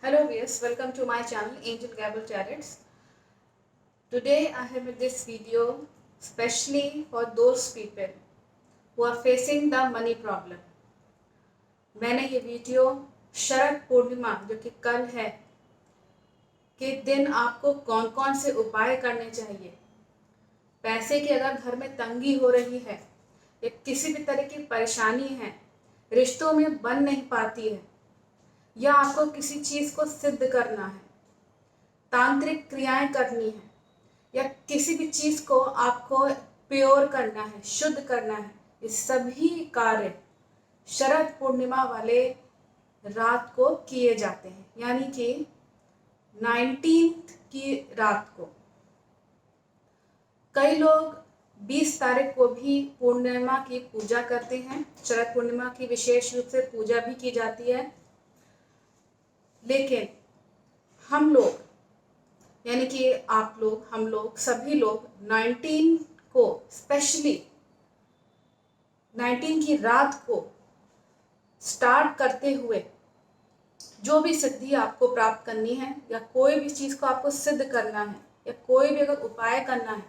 Hello viewers, welcome to my channel Angel Gabble Tarets. Today I have made this video specially for those people who are facing the money problem. मैंने ये video Sharad Purnima जो कि कल है के दिन आपको कौन कौन से उपाय करने चाहिए। पैसे की अगर घर में तंगी हो रही है या किसी भी तरह की परेशानी है, रिश्तों में बन नहीं पाती है या आपको किसी चीज़ को सिद्ध करना है, तांत्रिक क्रियाएं करनी है या किसी भी चीज़ को आपको प्योर करना है, शुद्ध करना है, ये सभी कार्य शरद पूर्णिमा वाले रात को किए जाते हैं, यानी कि 19th की रात को। कई लोग 20 तारीख को भी पूर्णिमा की पूजा करते हैं। शरद पूर्णिमा की विशेष रूप से पूजा भी की जाती है, लेकिन हम लोग यानी कि आप लोग, हम लोग, सभी लोग 19 को, स्पेशली 19 की रात को स्टार्ट करते हुए जो भी सिद्धि आपको प्राप्त करनी है या कोई भी चीज़ को आपको सिद्ध करना है या कोई भी अगर उपाय करना है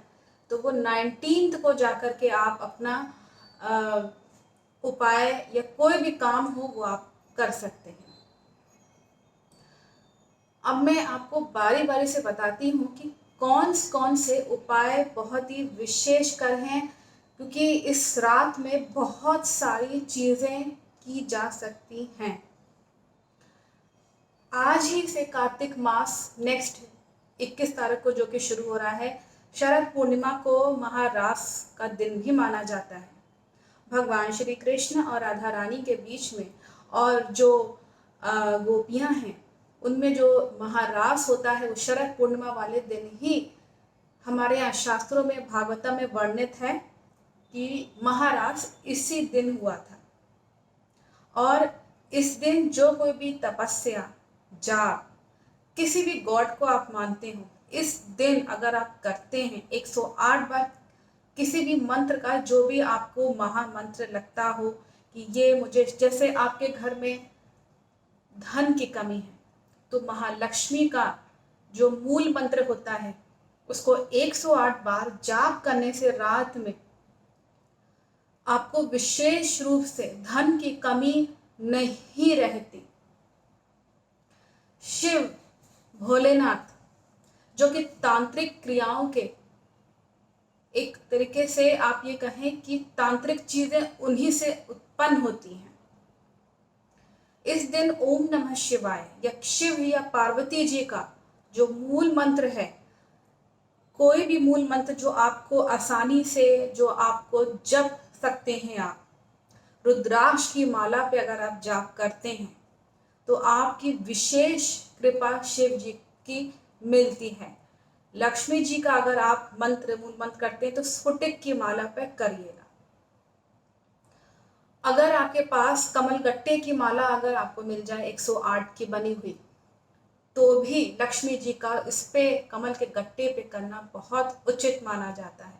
तो वो 19 को जाकर के आप अपना उपाय या कोई भी काम हो वो आप कर सकते हैं। अब मैं आपको बारी बारी से बताती हूँ कि कौन कौन से उपाय बहुत ही विशेषकर हैं, क्योंकि इस रात में बहुत सारी चीज़ें की जा सकती हैं। आज ही से कार्तिक मास नेक्स्ट 21 तारीख को जो कि शुरू हो रहा है, शरद पूर्णिमा को महारास का दिन भी माना जाता है। भगवान श्री कृष्ण और राधा रानी के बीच में और जो गोपियां हैं उनमें जो महारास होता है वो शरद पूर्णिमा वाले दिन ही हमारे यहाँ शास्त्रों में, भागवतम में वर्णित है कि महारास इसी दिन हुआ था। और इस दिन जो कोई भी तपस्या, जाप, किसी भी गॉड को आप मानते हो, इस दिन अगर आप करते हैं 108 बार किसी भी मंत्र का, जो भी आपको महामंत्र लगता हो कि ये मुझे, जैसे आपके घर में धन की कमी है तो महालक्ष्मी का जो मूल मंत्र होता है उसको 108 बार जाप करने से रात में आपको विशेष रूप से धन की कमी नहीं रहती। शिव भोलेनाथ जो कि तांत्रिक क्रियाओं के, एक तरीके से आप ये कहें कि तांत्रिक चीजें उन्हीं से उत्पन्न होती हैं। इस दिन ओम नमः शिवाय या शिव या पार्वती जी का जो मूल मंत्र है, कोई भी मूल मंत्र जो आपको आसानी से, जो आपको जप सकते हैं, आप रुद्राक्ष की माला पे अगर आप जाप करते हैं तो आपकी विशेष कृपा शिव जी की मिलती है। लक्ष्मी जी का अगर आप मंत्र, मूल मंत्र करते हैं तो स्फुटिक की माला पे करिएगा। अगर आपके पास कमल गट्टे की माला अगर आपको मिल जाए 108 की बनी हुई, तो भी लक्ष्मी जी का इस पे, कमल के गट्टे पे करना बहुत उचित माना जाता है।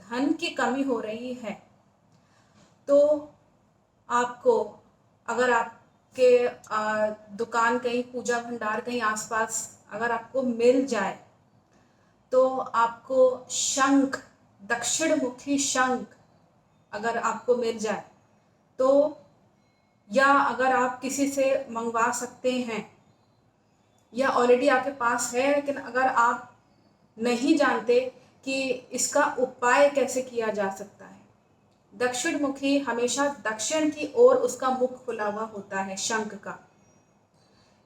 धन की कमी हो रही है तो आपको, अगर आपके दुकान कहीं, पूजा भंडार कहीं आसपास अगर आपको मिल जाए तो आपको शंख, दक्षिण मुखी शंख अगर आपको मिल जाए तो, या अगर आप किसी से मंगवा सकते हैं या ऑलरेडी आपके पास है, लेकिन अगर आप नहीं जानते कि इसका उपाय कैसे किया जा सकता है, दक्षिण मुखी हमेशा दक्षिण की ओर उसका मुख खुला हुआ होता है शंख का।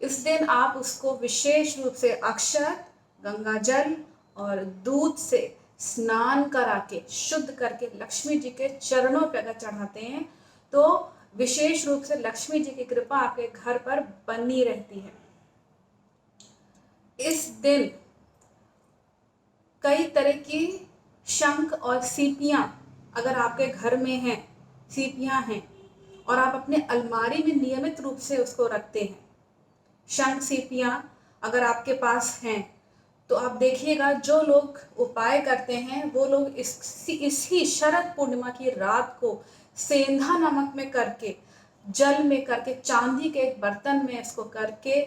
इस दिन आप उसको विशेष रूप से अक्षत, गंगा जल और दूध से स्नान करा के, शुद्ध करके लक्ष्मी जी के चरणों पर अगर चढ़ाते हैं तो विशेष रूप से लक्ष्मी जी की कृपा आपके घर पर बनी रहती है। इस दिन कई तरह की शंख और सीपियां अगर आपके घर में हैं, सीपियां हैं और आप अपने अलमारी में नियमित रूप से उसको रखते हैं, शंख सीपियां अगर आपके पास हैं तो आप देखिएगा जो लोग उपाय करते हैं वो लोग इसी शरद पूर्णिमा की रात को सेंधा नमक में करके जल में करके, चांदी के एक बर्तन में इसको करके,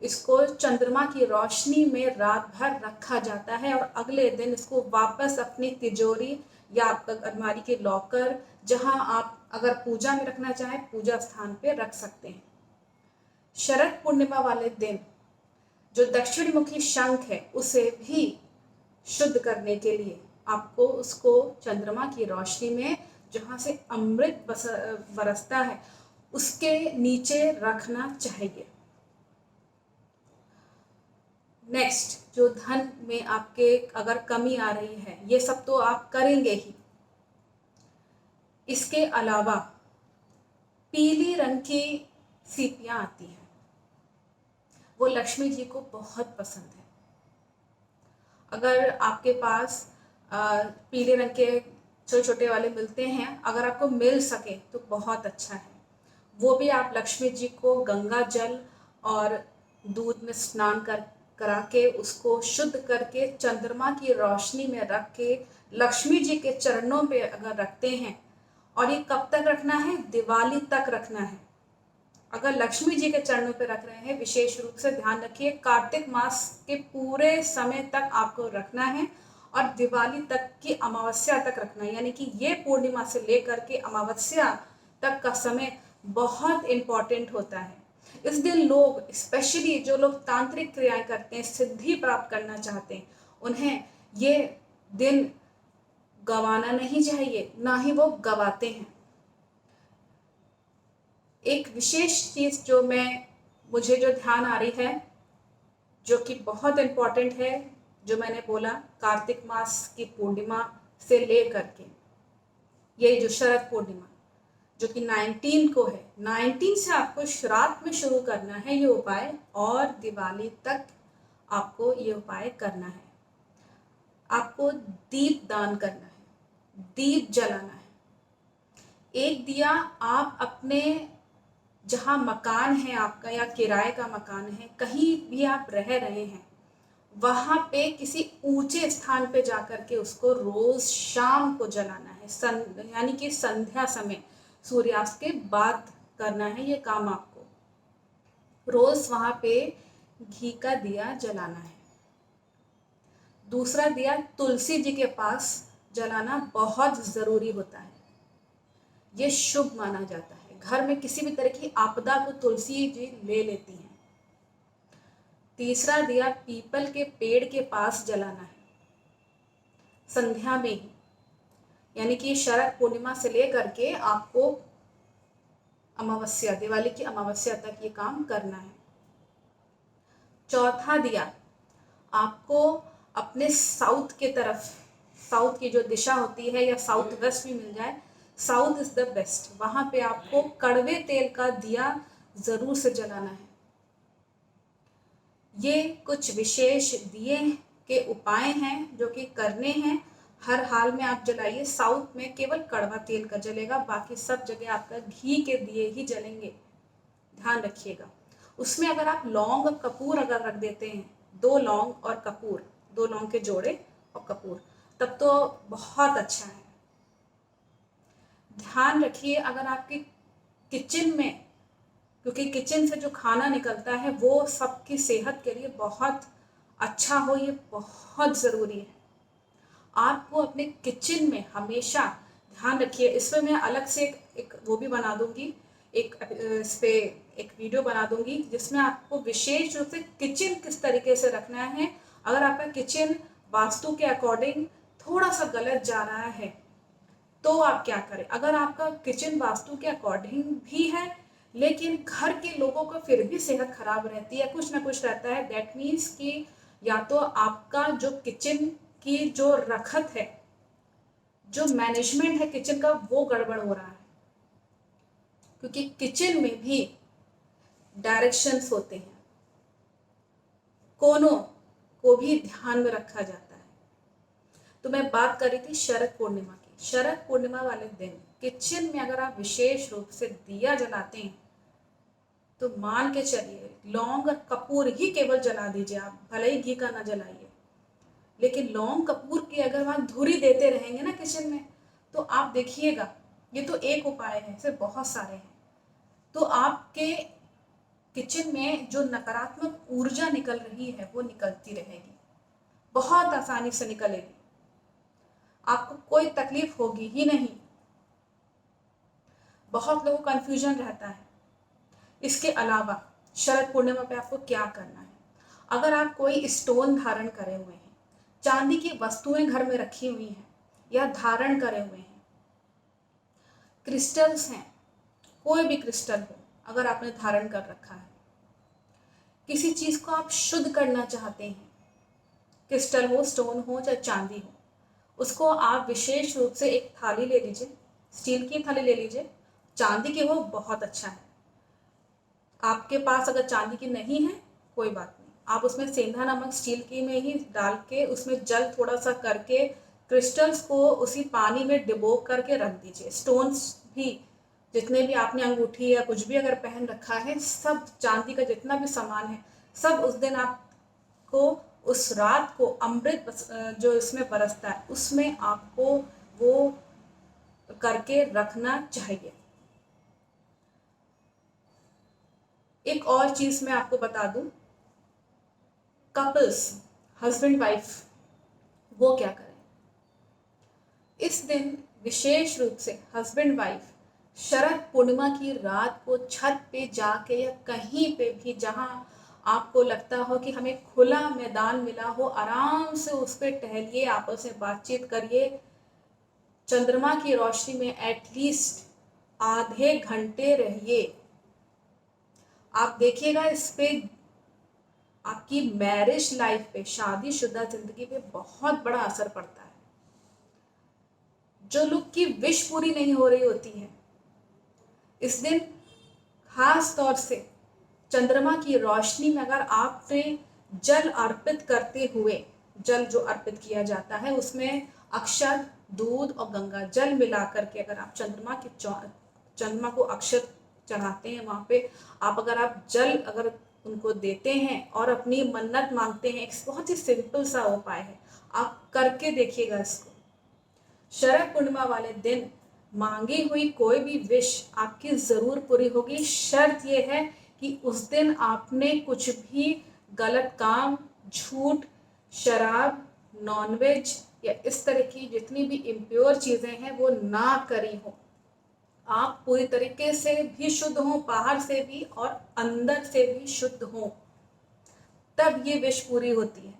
इसको चंद्रमा की रोशनी में रात भर रखा जाता है और अगले दिन इसको वापस अपनी तिजोरी या आपका अलमारी के लॉकर, जहां आप अगर पूजा में रखना चाहें पूजा स्थान पे रख सकते हैं। शरद पूर्णिमा वाले दिन जो दक्षिण मुखी शंख है उसे भी शुद्ध करने के लिए आपको उसको चंद्रमा की रोशनी में, जहाँ से अमृत बरसता है, उसके नीचे रखना चाहिए। नेक्स्ट, जो धन में आपके अगर कमी आ रही है, ये सब तो आप करेंगे ही, इसके अलावा पीली रंग की सीपियाँ आती हैं, वो लक्ष्मी जी को बहुत पसंद है। अगर आपके पास पीले रंग के छोटे छोटे वाले मिलते हैं, अगर आपको मिल सके तो बहुत अच्छा है। वो भी आप लक्ष्मी जी को गंगा जल और दूध में स्नान करा के उसको शुद्ध करके चंद्रमा की रोशनी में रख के लक्ष्मी जी के चरणों पे अगर रखते हैं, और ये कब तक रखना है? दिवाली तक रखना है। अगर लक्ष्मी जी के चरणों पे रख रहे हैं, विशेष रूप से ध्यान रखिए, कार्तिक मास के पूरे समय तक आपको रखना है और दिवाली तक की अमावस्या तक रखना है। यानी कि ये पूर्णिमा से लेकर के अमावस्या तक का समय बहुत इम्पॉर्टेंट होता है। इस दिन लोग, स्पेशली जो लोग तांत्रिक क्रियाएं करते हैं, सिद्धि प्राप्त करना चाहते हैं, उन्हें ये दिन गंवाना नहीं चाहिए, ना ही वो गवाते हैं। एक विशेष चीज़ जो मुझे जो ध्यान आ रही है, जो कि बहुत इम्पॉर्टेंट है, जो मैंने बोला कार्तिक मास की पूर्णिमा से ले करके ये जो शरद पूर्णिमा जो कि 19 को है, 19 से आपको श्राद्ध में शुरू करना है ये उपाय, और दिवाली तक आपको ये उपाय करना है। आपको दीप दान करना है, दीप जलाना है। एक दिया आप अपने जहाँ मकान है आपका या किराए का मकान है, कहीं भी आप रह रहे हैं, वहाँ पे किसी ऊंचे स्थान पे जाकर के उसको रोज शाम को जलाना है, यानी कि संध्या समय, सूर्यास्त के बाद करना है ये काम आपको। रोज वहाँ पे घी का दिया जलाना है। दूसरा दिया तुलसी जी के पास जलाना बहुत ज़रूरी होता है, ये शुभ माना जाता है। घर में किसी भी तरह की आपदा को तुलसी जी ले लेती हैं। तीसरा दिया पीपल के पेड़ के पास जलाना है संध्या में ही, यानी कि शरद पूर्णिमा से लेकर के आपको अमावस्या, दिवाली की अमावस्या तक ये काम करना है। चौथा दिया आपको अपने साउथ के तरफ, साउथ की जो दिशा होती है या साउथ वेस्ट भी मिल जाए, साउथ इज द बेस्ट, वहाँ पे आपको कड़वे तेल का दिया ज़रूर से जलाना है। ये कुछ विशेष दिए के उपाय हैं जो कि करने हैं, हर हाल में आप जलाइए। साउथ में केवल कड़वा तेल का जलेगा, बाकी सब जगह आपका घी के दिए ही जलेंगे, ध्यान रखिएगा। उसमें अगर आप लौंग और कपूर अगर रख देते हैं, 2 लौंग और कपूर, 2 लौंग के जोड़े और कपूर, तब तो बहुत अच्छा है। ध्यान रखिए अगर आपके किचन में, क्योंकि किचन से जो खाना निकलता है वो सबकी सेहत के लिए बहुत अच्छा हो, ये बहुत ज़रूरी है। आपको अपने किचन में हमेशा ध्यान रखिए। इसमें मैं अलग से एक वो भी बना दूंगी, इस पे एक वीडियो बना दूंगी जिसमें आपको विशेष रूप से किचन किस तरीके से रखना है। अगर आपका किचन वास्तु के अकॉर्डिंग थोड़ा सा गलत जा रहा है तो आप क्या करें। अगर आपका किचन वास्तु के अकॉर्डिंग भी है लेकिन घर के लोगों को फिर भी सेहत खराब रहती है, कुछ ना कुछ रहता है, दैट मीन्स कि या तो आपका जो किचन की जो रखत है, जो मैनेजमेंट है किचन का, वो गड़बड़ हो रहा है। क्योंकि किचन में भी डायरेक्शंस होते हैं, कोनों को भी ध्यान में रखा जाता है। तो मैं बात कर रही थी शरद पूर्णिमा की। शरद पूर्णिमा वाले दिन किचन में अगर आप विशेष रूप से दिया जलाते हैं तो मान के चलिए लौंग और कपूर ही केवल जला दीजिए आप, भले ही घी का ना जलाइए, लेकिन लौंग कपूर की अगर वहाँ धुरी देते रहेंगे ना किचन में, तो आप देखिएगा, ये तो एक उपाय है, सिर्फ बहुत सारे हैं। तो आपके किचन में जो नकारात्मक ऊर्जा निकल रही है वो निकलती रहेगी, बहुत आसानी से निकलेगी, आपको कोई तकलीफ होगी ही नहीं। बहुत लोगों को कन्फ्यूजन रहता है। इसके अलावा शरद पूर्णिमा पे आपको क्या करना है? अगर आप कोई स्टोन धारण करे हुए हैं, चांदी की वस्तुएं घर में रखी हुई हैं या धारण करे हुए हैं, क्रिस्टल्स हैं, कोई भी क्रिस्टल हो, अगर आपने धारण कर रखा है, किसी चीज को आप शुद्ध करना चाहते हैं, क्रिस्टल हो, स्टोन हो, चाहे चांदी हो, उसको आप विशेष रूप से एक थाली ले लीजिए, स्टील की थाली ले लीजिए, चांदी की हो बहुत अच्छा है। आपके पास अगर चांदी की नहीं है कोई बात नहीं, आप उसमें सेंधा नमक स्टील की में ही डाल के उसमें जल थोड़ा सा करके क्रिस्टल्स को उसी पानी में डिबो करके रख दीजिए। स्टोन्स भी जितने भी आपने अंगूठी या कुछ भी अगर पहन रखा है, सब चांदी का जितना भी सामान है, सब उस दिन आपको उस रात को अमृत जो इसमें बरसता है उसमें आपको वो करके रखना चाहिए। एक और चीज मैं आपको बता दूं, कपल्स, हस्बैंड वाइफ, वो क्या करें इस दिन? विशेष रूप से हस्बैंड वाइफ शरद पूर्णिमा की रात को छत पे जाके या कहीं पे भी जहां आपको लगता हो कि हमें खुला मैदान मिला हो, आराम से उस पर टहलिए, आपस में बातचीत करिए, चंद्रमा की रोशनी में एटलीस्ट आधे घंटे रहिए। आप देखिएगा इस पे आपकी मैरिज लाइफ पे, शादीशुदा जिंदगी पे बहुत बड़ा असर पड़ता है। जो लोग की विश पूरी नहीं हो रही होती है, इस दिन खास तौर से चंद्रमा की रोशनी में अगर आपने जल अर्पित करते हुए, जल जो अर्पित किया जाता है उसमें अक्षत, दूध और गंगा जल मिला करके अगर आप चंद्रमा को अक्षत चढ़ाते हैं, वहां पे अगर आप जल अगर उनको देते हैं और अपनी मन्नत मांगते हैं, एक बहुत ही सिंपल सा उपाय है, आप करके देखिएगा इसको। शरद पूर्णिमा वाले दिन मांगी हुई कोई भी विश आपकी जरूर पूरी होगी। शर्त यह है कि उस दिन आपने कुछ भी गलत काम, झूठ, शराब, नॉनवेज या इस तरह की जितनी भी इम्प्योर चीजें हैं वो ना करी हो। आप पूरी तरीके से भी शुद्ध हो, बाहर से भी और अंदर से भी शुद्ध हो, तब ये विश पूरी होती है।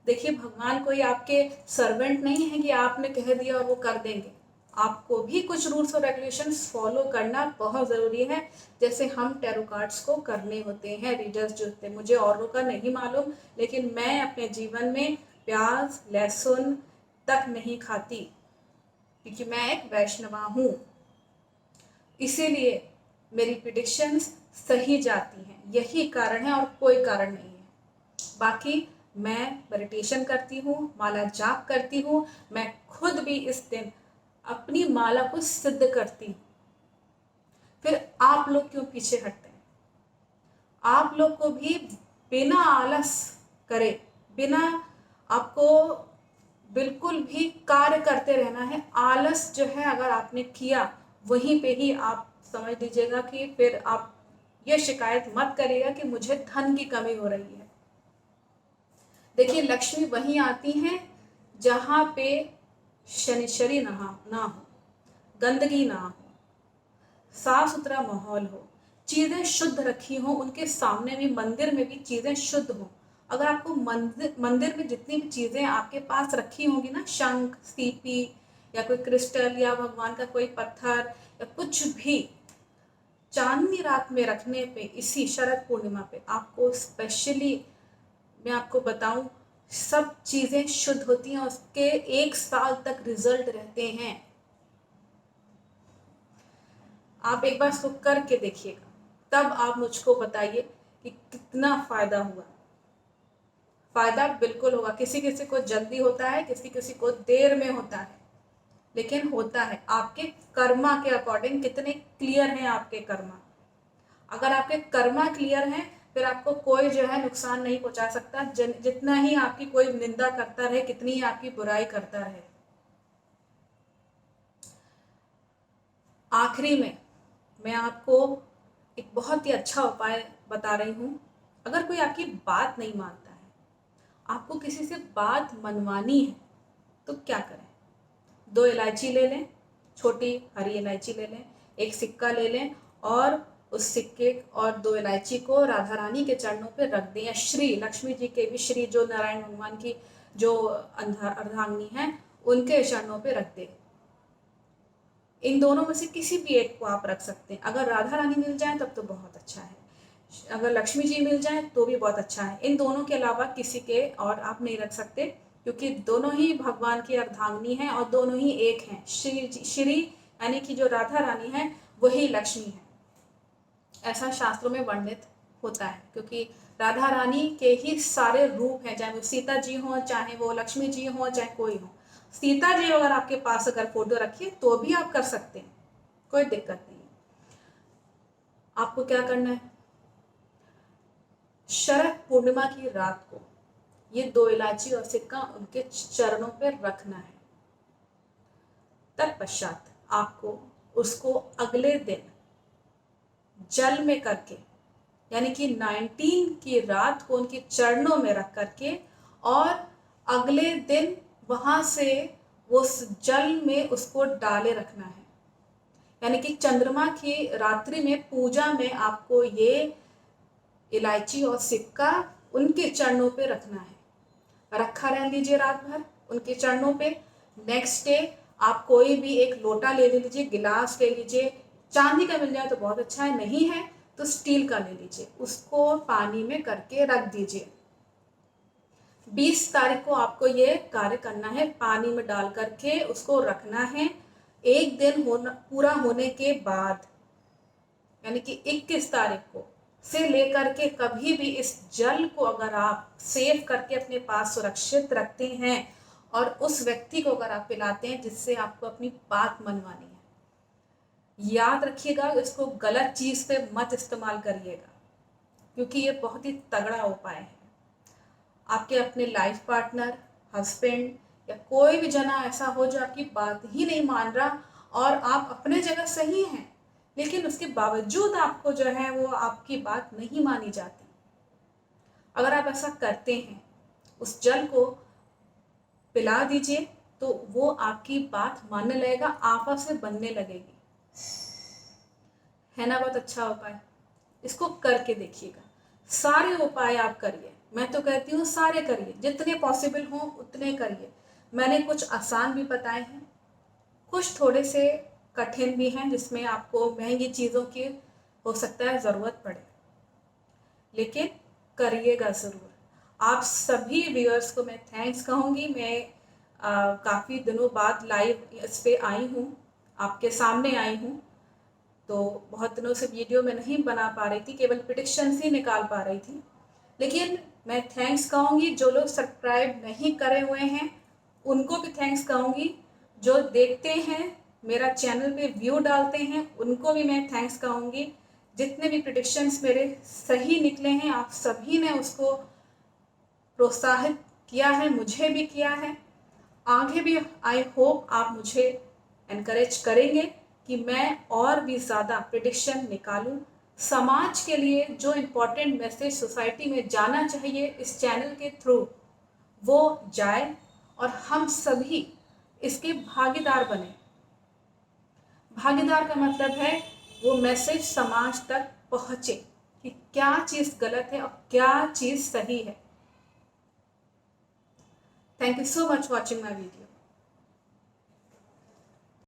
देखिए, भगवान कोई आपके सर्वेंट नहीं है कि आपने कह दिया और वो कर देंगे। आपको भी कुछ रूल्स और रेगुलेशंस फॉलो करना बहुत ज़रूरी है, जैसे हम टैरो कार्ड्स को करने होते हैं, रीडर्स जो होते हैं। मुझे औरों का नहीं मालूम, लेकिन मैं अपने जीवन में प्याज लहसुन तक नहीं खाती, क्योंकि मैं एक वैष्णवा हूँ। इसीलिए मेरी प्रिडिक्शंस सही जाती हैं, यही कारण है और कोई कारण नहीं है। बाकी मैं मेडिटेशन करती हूँ, माला जाप करती हूँ, मैं खुद भी इस दिन अपनी माला को सिद्ध करती हूँ। फिर आप लोग क्यों पीछे हटते हैं? आप लोग को भी बिना आलस करे, बिना आपको बिल्कुल भी कार्य करते रहना है। आलस जो है अगर आपने किया, वहीं पे ही आप समझ लीजिएगा कि फिर आप ये शिकायत मत करिएगा कि मुझे धन की कमी हो रही है। देखिए, लक्ष्मी वहीं आती हैं जहाँ पे शनिश्चरी ना हो, गंदगी ना हो, साफ सुथरा माहौल हो, चीजें शुद्ध रखी हो, उनके सामने भी, मंदिर में भी चीजें शुद्ध हो। अगर आपको मंदिर में जितनी भी चीजें आपके पास रखी होंगी ना, शंख, सीपी या कोई क्रिस्टल या भगवान का कोई पत्थर या कुछ भी, चांदनी रात में रखने पे, इसी शरद पूर्णिमा पे आपको स्पेशली मैं आपको बताऊं, सब चीजें शुद्ध होती हैं, उसके 1 साल तक रिजल्ट रहते हैं। आप एक बार इसको करके देखिएगा, तब आप मुझको बताइए कि कितना फायदा हुआ। फायदा बिल्कुल होगा। किसी किसी को जल्दी होता है, किसी किसी को देर में होता है, लेकिन होता है। आपके कर्मा के अकॉर्डिंग कितने क्लियर हैं आपके कर्मा। अगर आपके कर्मा क्लियर हैं, फिर आपको कोई जो है नुकसान नहीं पहुंचा सकता, जितना ही आपकी कोई निंदा करता रहे, कितनी ही आपकी बुराई करता रहे। आखिरी में मैं आपको एक बहुत ही अच्छा उपाय बता रही हूँ। अगर कोई आपकी बात नहीं मानता है, आपको किसी से बात मनवानी है, तो क्या करें? 2 इलायची ले लें, छोटी हरी इलायची ले लें, एक सिक्का ले लें और उस सिक्के और 2 इलायची को राधा रानी के चरणों पे रख दें, या श्री लक्ष्मी जी के भी, श्री जो नारायण भगवान की जो अर्धांगिनी है उनके चरणों पे रख दें। इन दोनों में से किसी भी एक को आप रख सकते हैं। अगर राधा रानी मिल जाए तब तो बहुत अच्छा है, अगर लक्ष्मी जी मिल जाए तो भी बहुत अच्छा है। इन दोनों के अलावा किसी के और आप नहीं रख सकते, क्योंकि दोनों ही भगवान की अर्धांगिनी हैं और दोनों ही एक हैं। श्री यानी कि जो राधा रानी है वही लक्ष्मी है, ऐसा शास्त्रों में वर्णित होता है। क्योंकि राधा रानी के ही सारे रूप हैं, चाहे वो सीता जी हो, चाहे वो लक्ष्मी जी हो, चाहे कोई हो। सीता जी अगर आपके पास अगर फोटो रखिए तो भी आप कर सकते हैं, कोई दिक्कत नहीं है। आपको क्या करना है? शरद पूर्णिमा की रात को ये 2 इलायची और सिक्का उनके चरणों पर रखना है। तत्पश्चात आपको उसको अगले दिन जल में करके, यानी कि 19 की रात को उनके चरणों में रख करके, और अगले दिन वहां से उस जल में उसको डाले रखना है। यानी कि चंद्रमा की रात्रि में पूजा में आपको ये इलायची और सिक्का उनके चरणों पे रखना है। रखा रह लीजिए रात भर उनके चरणों पे। नेक्स्ट डे आप कोई भी एक लोटा ले लीजिए, गिलास ले लीजिए, चांदी का मिल जाए तो बहुत अच्छा है, नहीं है तो स्टील का ले लीजिए, उसको पानी में करके रख दीजिए। 20 तारीख को आपको ये कार्य करना है, पानी में डाल करके उसको रखना है। एक दिन पूरा होने के बाद, यानी कि 21 तारीख को से लेकर के कभी भी इस जल को अगर आप सेव करके अपने पास सुरक्षित रखते हैं और उस व्यक्ति को अगर आप पिलाते हैं जिससे आपको अपनी बात मनवानी है, याद रखिएगा इसको गलत चीज पे मत इस्तेमाल करिएगा, क्योंकि ये बहुत ही तगड़ा उपाय है। आपके अपने लाइफ पार्टनर, हस्बैंड या कोई भी जना ऐसा हो जो आपकी बात ही नहीं मान रहा, और आप अपने जगह सही हैं लेकिन उसके बावजूद आपको जो है वो आपकी बात नहीं मानी जाती। अगर आप ऐसा करते हैं, उस जल को पिला दीजिए तो वो आपकी बात मानने लगेगा, आपस में बनने लगेगी। है ना बहुत अच्छा उपाय? इसको करके देखिएगा। सारे उपाय आप करिए, मैं तो कहती हूँ सारे करिए, जितने पॉसिबल हो उतने करिए। मैंने कुछ आसान भी बताए हैं, कुछ थोड़े से कठिन भी हैं जिसमें आपको महंगी चीज़ों की हो सकता है ज़रूरत पड़े, लेकिन करिएगा ज़रूर। आप सभी व्यूअर्स को मैं थैंक्स कहूँगी। मैं काफ़ी दिनों बाद लाइव इस पे आई हूँ, आपके सामने आई हूँ। तो बहुत दिनों से वीडियो में नहीं बना पा रही थी, केवल प्रेडिक्शंस ही निकाल पा रही थी। लेकिन मैं थैंक्स कहूँगी जो लोग सब्सक्राइब नहीं करे हुए हैं उनको भी थैंक्स कहूँगी, जो देखते हैं मेरा चैनल पे व्यू डालते हैं उनको भी मैं थैंक्स कहूँगी। जितने भी प्रेडिक्शंस मेरे सही निकले हैं, आप सभी ने उसको प्रोत्साहित किया है, मुझे भी किया है। आगे भी आई होप आप मुझे एनकरेज करेंगे कि मैं और भी ज़्यादा प्रेडिक्शन निकालूं। समाज के लिए जो इम्पोर्टेंट मैसेज सोसाइटी में जाना चाहिए इस चैनल के थ्रू वो जाए, और हम सभी इसके भागीदार बने। भागीदार का मतलब है वो मैसेज समाज तक पहुँचे कि क्या चीज़ गलत है और क्या चीज़ सही है। Thank you so much for watching my video.